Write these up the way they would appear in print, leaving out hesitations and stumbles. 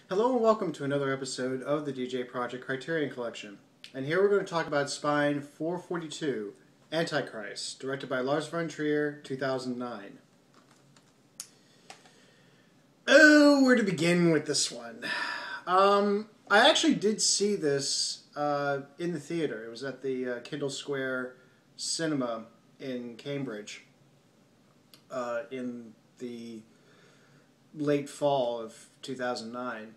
Hello and welcome to another episode of the djproject Criterion Collection. And here we're going to talk about Spine 442, Antichrist, directed by Lars von Trier, 2009. Oh, where to begin with this one? I actually did see this in the theater. It was at the Kendall Square Cinema in Cambridge in the late fall of 2009.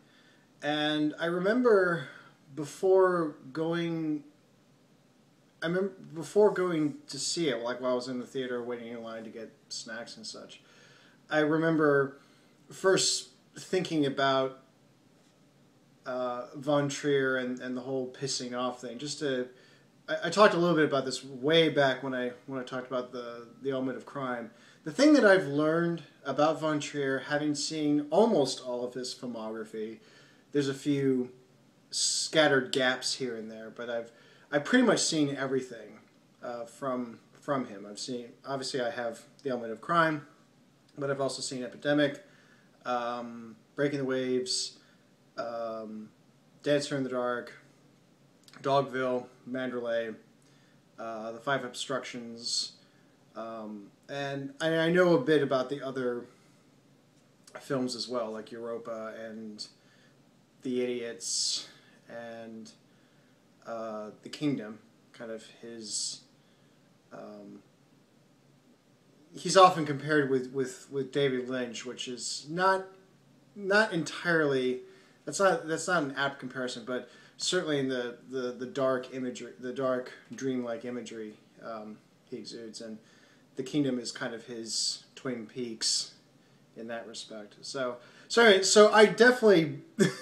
And I remember before going to see it, like while I was in the theater waiting in line to get snacks and such, I remember first thinking about von Trier and the whole pissing off thing. I talked a little bit about this way back when I talked about the element of crime. The thing that I've learned about von Trier, having seen almost all of his filmography, there's a few scattered gaps here and there, but I've pretty much seen everything from him. Obviously I have The Element of Crime, but I've also seen Epidemic, Breaking the Waves, Dancer in the Dark, Dogville, Mandalay, The Five Obstructions, and I know a bit about the other films as well, like Europa and The Idiots and The Kingdom. Kind of his, he's often compared with David Lynch, which is not entirely, that's not an apt comparison, but certainly in the dark imagery, the dark dreamlike imagery he exudes, and The Kingdom is kind of his Twin Peaks in that respect. So I definitely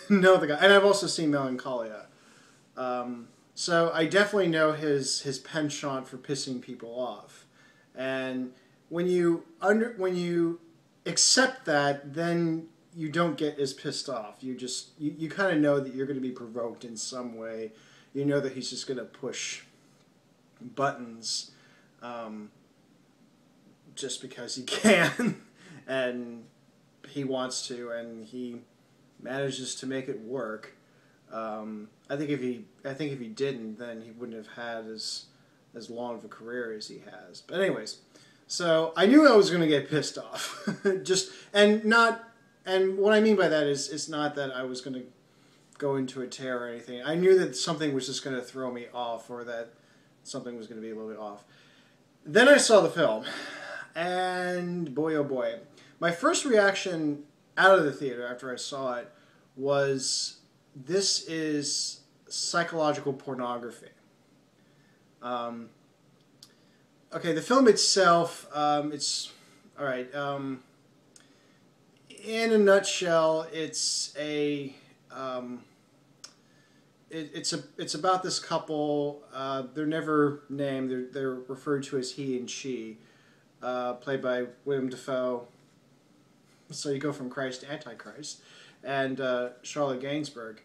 know the guy, and I've also seen Melancholia. So I definitely know his penchant for pissing people off, and when you accept that, then you don't get as pissed off. You kind of know that you're going to be provoked in some way. You know that he's just going to push buttons just because he can and he wants to, and he manages to make it work. I think if he didn't, then he wouldn't have had as long of a career as he has. But anyways, so I knew I was going to get pissed off. And what I mean by that is it's not that I was going to go into a tear or anything. I knew that something was just going to throw me off, or that something was going to be a little bit off. Then I saw the film, and boy oh boy. My first reaction out of the theater after I saw it was, this is psychological pornography. Okay, the film itself, it's, alright, in a nutshell, it's it's about this couple. They're never named. They're referred to as he and she, played by Willem Dafoe. So you go from Christ to Antichrist, and Charlotte Gainsbourg,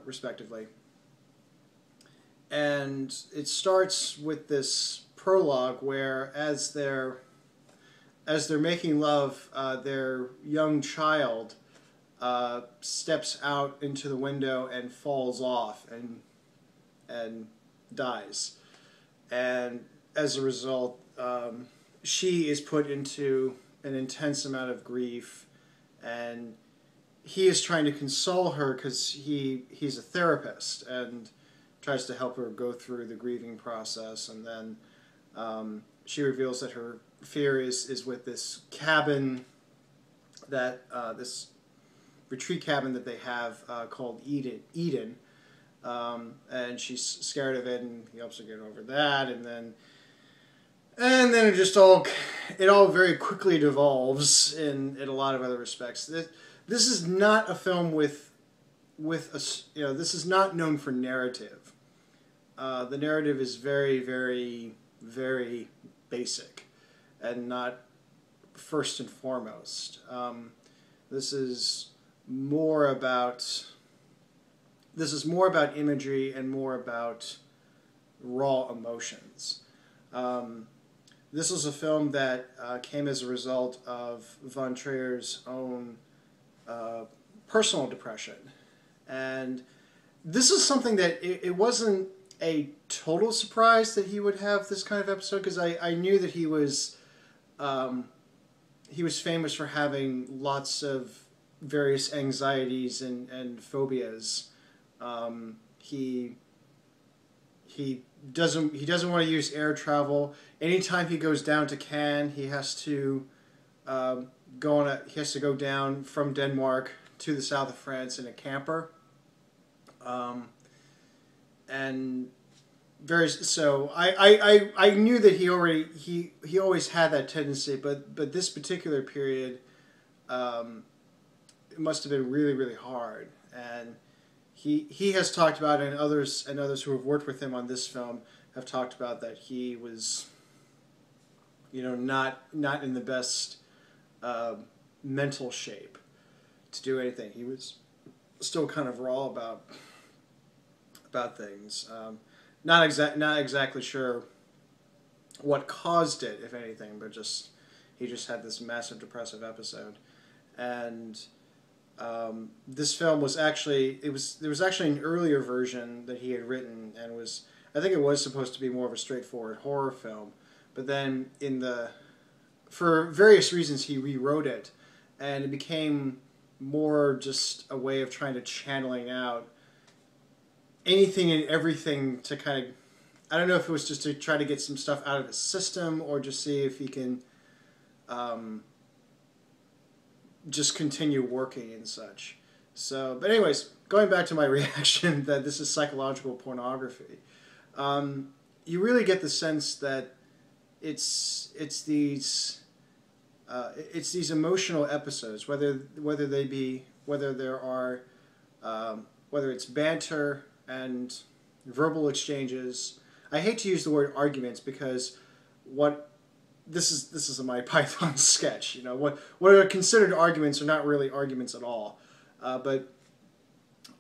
respectively. And it starts with this prologue where, as they're making love, their young child steps out into the window and falls off and dies. And as a result, she is put into an intense amount of grief, and he is trying to console her because he's a therapist and tries to help her go through the grieving process. And then she reveals that her fear is with this cabin, that this retreat cabin that they have called Eden, and she's scared of it, and he helps her get over that, and then it just all very quickly devolves in a lot of other respects. This is not a film with a, this is not known for narrative. The narrative is very, very, very basic and not first and foremost. This is more about imagery and more about raw emotions. This was a film that came as a result of von Trier's own personal depression. And this is something that it wasn't a total surprise that he would have this kind of episode, because I knew that he was famous for having lots of various anxieties and phobias. He doesn't want to use air travel. Anytime he goes down to Cannes, he has to go down from Denmark to the south of France in a camper. And so I knew that he always had that tendency, but this particular period, it must have been really, really hard. And he has talked about it, and others who have worked with him on this film have talked about that he was, not in the best mental shape to do anything. He was still kind of raw about things. Not exactly sure what caused it, if anything, but he just had this massive depressive episode. And this film was actually there was actually an earlier version that he had written, and I think it was supposed to be more of a straightforward horror film, but then for various reasons he rewrote it, and it became more just a way of trying to channeling out anything and everything to kind of, I don't know if it was just to try to get some stuff out of his system, or just see if he can just continue working and such. So, but anyways, going back to my reaction that this is psychological pornography, you really get the sense that it's these emotional episodes, whether it's banter and verbal exchanges. I hate to use the word arguments, because this is a Monty Python sketch. What are considered arguments are not really arguments at all. But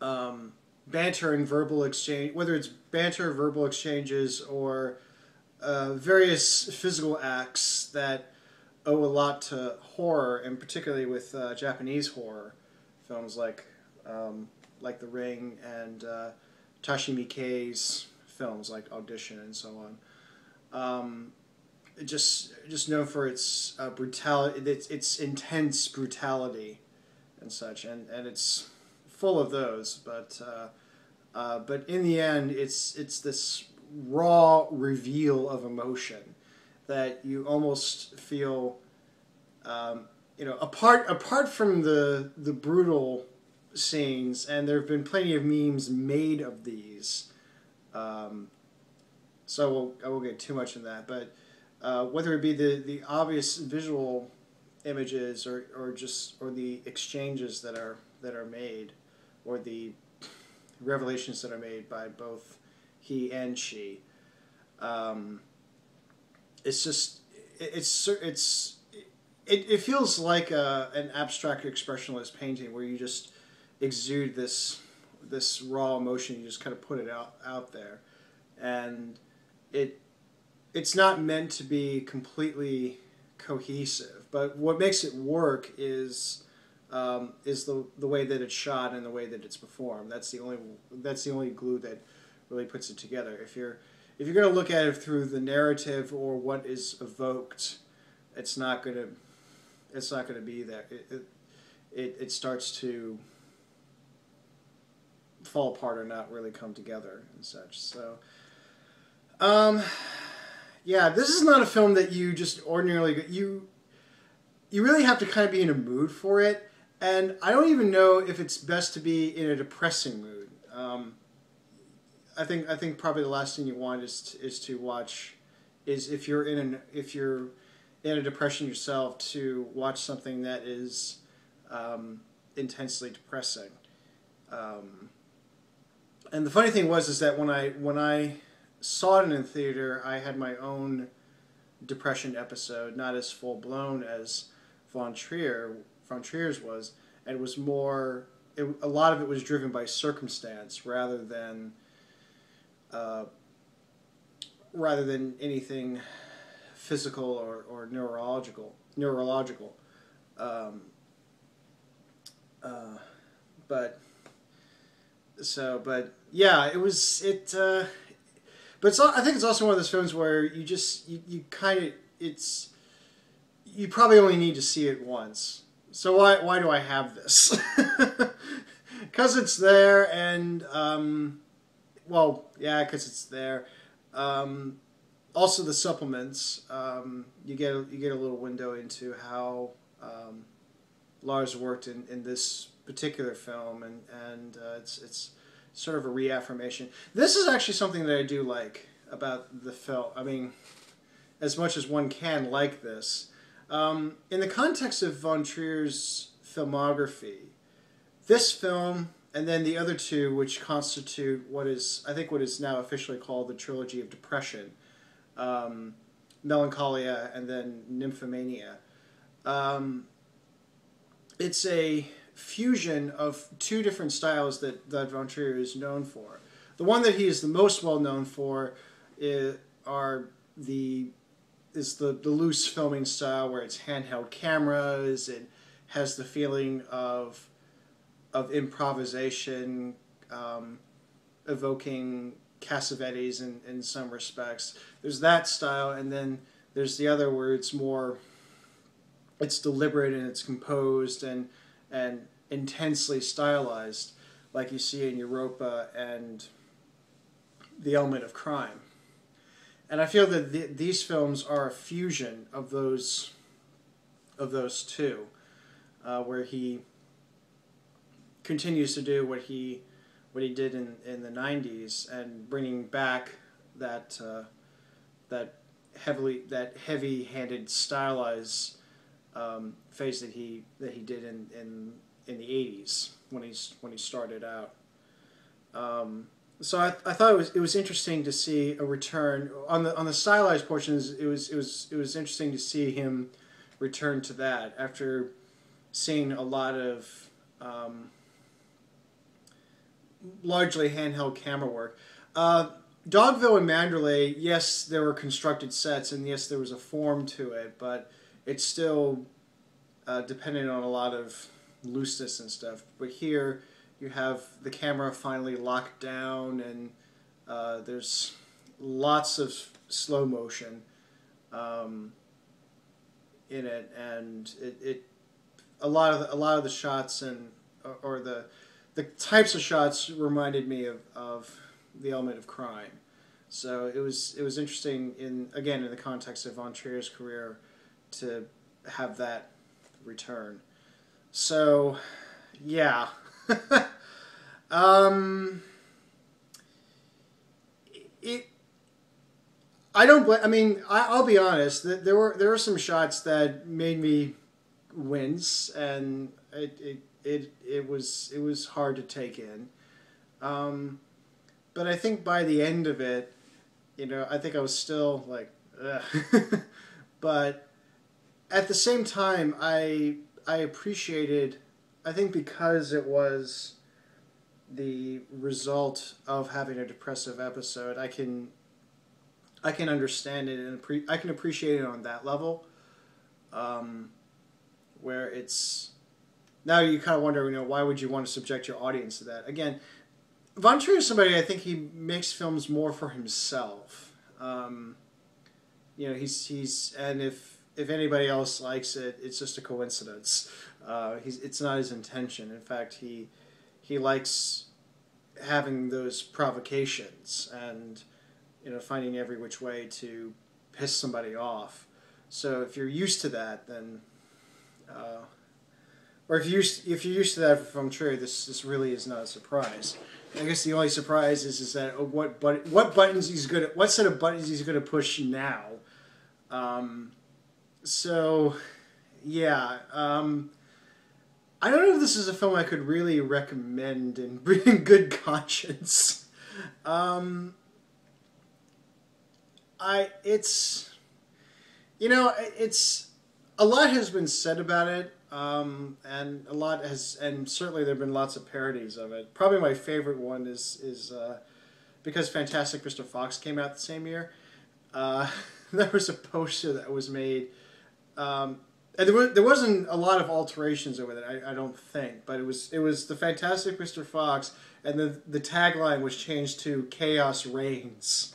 banter and verbal exchange, whether it's banter, verbal exchanges, or various physical acts that owe a lot to horror, and particularly with Japanese horror films like The Ring and Tashi Miike's films like Audition and so on. Just known for its brutality, its intense brutality and such, and it's full of those. But in the end, it's this raw reveal of emotion that you almost feel, apart from the brutal scenes, and there have been plenty of memes made of these. So I won't get too much in that, but whether it be the obvious visual images or the exchanges that are made, or the revelations that are made by both he and she, it feels like an abstract expressionist painting where you just exude this raw emotion. You just kind of put it out there, and it's not meant to be completely cohesive. But what makes it work is the way that it's shot and the way that it's performed. That's the only glue that really puts it together. If you're going to look at it through the narrative or what is evoked, it's not going to be there. It starts to fall apart or not really come together and such. So, yeah, this is not a film that you just ordinarily you really have to kind of be in a mood for it, and I don't even know if it's best to be in a depressing mood. I think probably the last thing you want is to watch, is if you're in a depression yourself, to watch something that is intensely depressing. And the funny thing was that when I saw it in the theater, I had my own depression episode, not as full blown as von Trier's was, and it was more. A lot of it was driven by circumstance rather than anything physical or neurological. but yeah, it was it. But I think it's also one of those films where you kind of you probably only need to see it once. So why do I have this? Because it's there, and well, yeah, because it's there. Also, the supplements, you get a little window into how Lars worked in this particular film, and it's sort of a reaffirmation. This is actually something that I do like about the film. I mean, as much as one can like this, in the context of von Trier's filmography, this film and then the other two, which constitute what is now officially called the trilogy of depression, Melancholia and then Nymphomania. It's a fusion of two different styles that von Trier is known for. The one that he is the most well known for is the loose filming style, where it's handheld cameras. It has the feeling of improvisation, evoking Cassavetes in some respects. There's that style, and then there's the other where it's deliberate and it's composed and intensely stylized, like you see in Europa and The Element of Crime. And I feel that these films are a fusion of those two, where he continues to do what he did in the 90s, and bringing back that heavy-handed stylized phase that he did in the 80s when he started out. So I thought it was interesting to see a return on the stylized portions. It was interesting to see him return to that after seeing a lot of largely handheld camera work. Dogville and Manderley, yes, there were constructed sets, and yes, there was a form to it, but it's still dependent on a lot of looseness and stuff. But here, you have the camera finally locked down, and there's lots of slow motion in it, and a lot of the shots or the types of shots reminded me of The Element of Crime. So it was interesting in the context of von Trier's career to have that return. So yeah. I'll be honest. There were some shots that made me wince, and it was hard to take in. But I think by the end of it, I think I was still like, ugh. But at the same time, I appreciated. I think because it was the result of having a depressive episode, I can understand it, and I can appreciate it on that level, where it's now you kind of wonder, why would you want to subject your audience to that? Again, von Trier is somebody, I think he makes films more for himself. He's and if anybody else likes it, it's just a coincidence. It's not his intention. In fact, he likes having those provocations and finding every which way to piss somebody off. So if you're used to that, then or if you're used to that from Trier, this really is not a surprise. I guess the only surprise is that what buttons he's good at, what set of buttons he's going to push now. So yeah. I don't know if this is a film I could really recommend in good conscience. It's a lot has been said about it, and certainly there have been lots of parodies of it. Probably my favorite one is because Fantastic Mr. Fox came out the same year. There was a poster that was made. And there wasn't a lot of alterations over it, I don't think, but it was the Fantastic Mr. Fox, and the tagline was changed to "Chaos Reigns."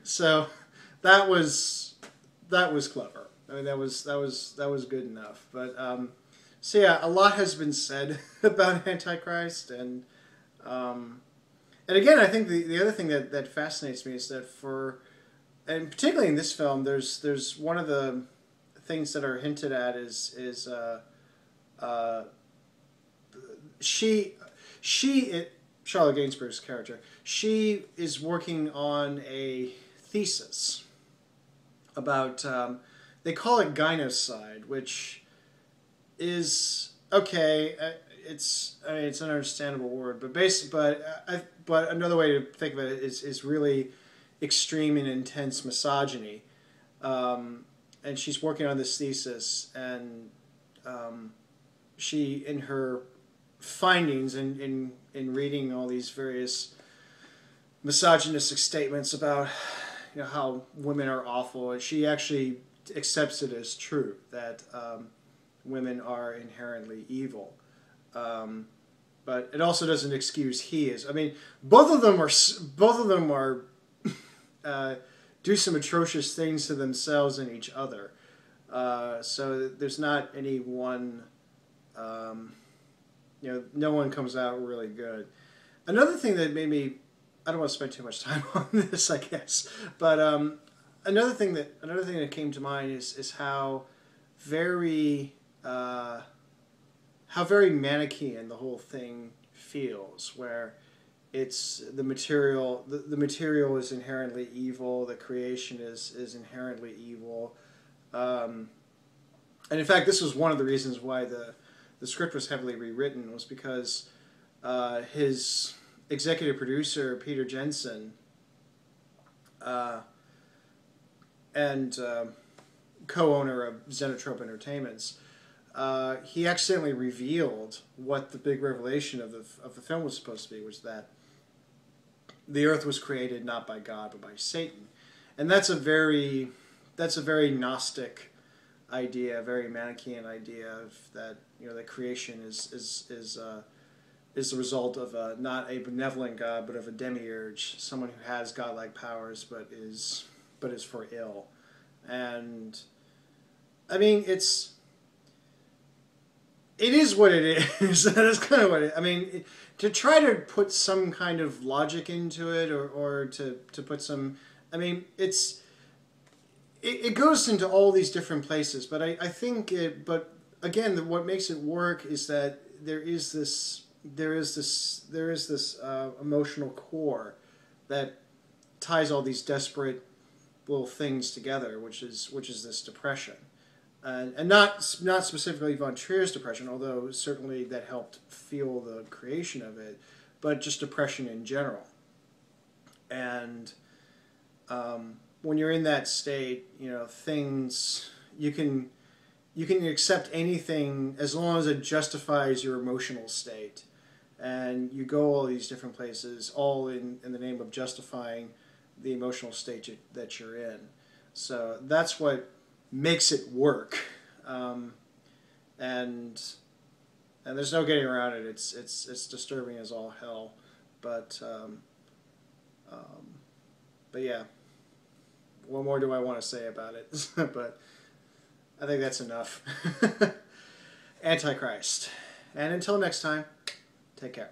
So that was clever. I mean, that was good enough. But so yeah, a lot has been said about Antichrist, and again, I think the other thing that fascinates me is that and particularly in this film, there's one of the things that are hinted at is she Charlotte Gainsbourg's character, she is working on a thesis about they call it gynocide, which is okay. It's an understandable word, but another way to think of it is really extreme and intense misogyny. And she's working on this thesis, and she, in her findings, in reading all these various misogynistic statements about how women are awful, and she actually accepts it as true that women are inherently evil. But it also doesn't excuse he is. I mean, both of them are do some atrocious things to themselves and each other. So there's not any one, no one comes out really good. Another thing that made me, I don't want to spend too much time on this, I guess, but another thing that came to mind is how very Manichaean the whole thing feels, where it's the material is inherently evil, the creation is inherently evil, and in fact this was one of the reasons why the script was heavily rewritten, was because his executive producer Peter Jensen and co-owner of Xenotrope Entertainments, he accidentally revealed what the big revelation of the film was supposed to be, was that the earth was created not by God but by Satan. And that's a very Gnostic idea, a very Manichaean idea of that, that creation is the result of not a benevolent God but of a demiurge, someone who has godlike powers but is for ill. And I mean, it is what it is. That is kind of what I mean. To try to put some kind of logic into it, or to put some, I mean, it goes into all these different places. But I think it. But again, what makes it work is that there is this emotional core that ties all these desperate little things together, which is this depression. And not specifically von Trier's depression, although certainly that helped fuel the creation of it, but just depression in general. And when you're in that state, things you can accept anything as long as it justifies your emotional state, and you go all these different places, all in the name of justifying the emotional state that you're in. So that's what makes it work, and there's no getting around it. It's disturbing as all hell, but yeah, what more do I want to say about it? But I think that's enough. Antichrist, and until next time, take care.